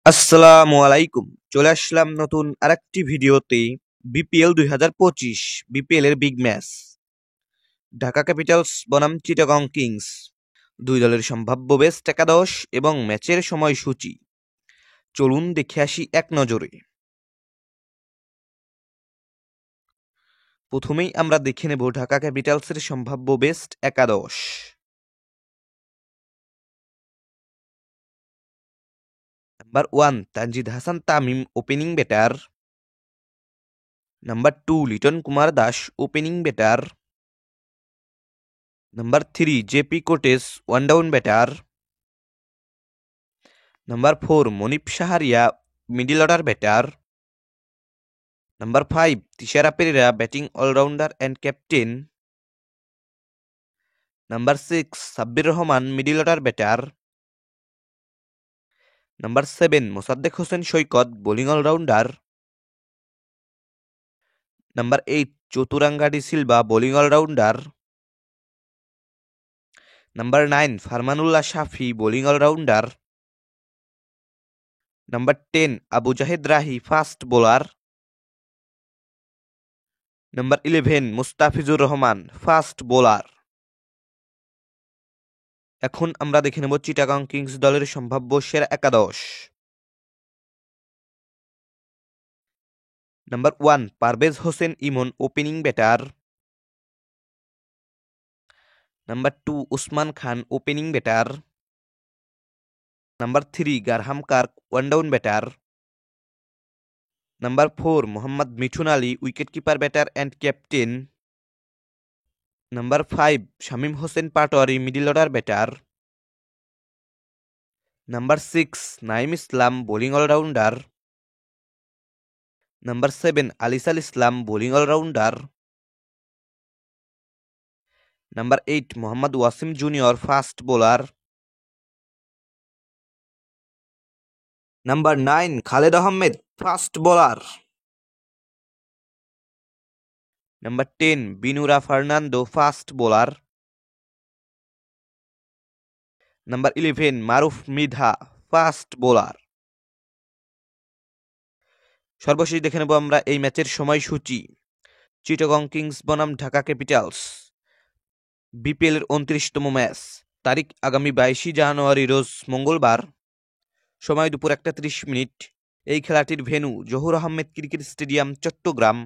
আসসালামু আলাইকুম। চলে আসলাম নতুন আরেকটি ভিডিওতে। বিপিএল 2025 বিপিএল এর বিগ ম্যাচ ঢাকা ক্যাপিটালস বনাম চিটাগং কিংস, দুই দলের সম্ভাব্য বেস্ট একাদশ এবং ম্যাচের সময়সূচি চলুন দেখে আসি এক নজরে। প্রথমেই আমরা দেখে নেব ঢাকা ক্যাপিটালসের সম্ভাব্য বেস্ট একাদশ। Number 1 Tanzid Hasan Tamim, opening batter. Number 2 Liton Kumar Das, opening batter. Number 3 JP Kotze, one down batter. Number 4 Monip Sahariya, middle order batter. Number 5 Thisara Perera, batting allrounder and captain. Number 6 Sabbir Rahman, middle order batter. Number 7 Mosaddek Hossain Saikat, bowling allrounder. Number 8 Chaturanga de Silva, bowling allrounder. Number 9 Farmanullah Shafi, bowling allrounder. Number 10 Abu Zahed Rahi, fast bowler. Number 11 Mustafizur Rahman, fast bowler. এখন আমরা দেখে নেব Chittagong Kings দলের সম্ভাব্য সেরা একাদশ। Number 1 Parvez Hossain Emon, opening batter. Number 2 Usman Khan, opening batter. Number 3 Graham Clark, one down batter. Number 4 Mohammad Mithun Ali, wicket keeper batter and captain. Number 5 Shamim Hossain Patwari, middle order batter. Number 6 Naim Islam, bowling allrounder. Number 7 Alis Al Islam, bowling allrounder. Number 8 Mohammad Wasim junior, fast bowler. Number 9 Khaled Ahmed, fast bowler. Number 10 Binura Fernando, fast bowler. Number 11 Maruf Mridha, fast bowler. সর্বশেষ দেখে নেব আমরা এই ম্যাচের সময়সূচি। Chittagong Kings বনাম Dhaka Capitals, BPL এর 29তম match, তারিখ আগামী 22 জানুয়ারি রোজ মঙ্গলবার, সময় দুপুর 1:30। এই খেলাটির venue Zahur Ahmed cricket stadium, Chittagong.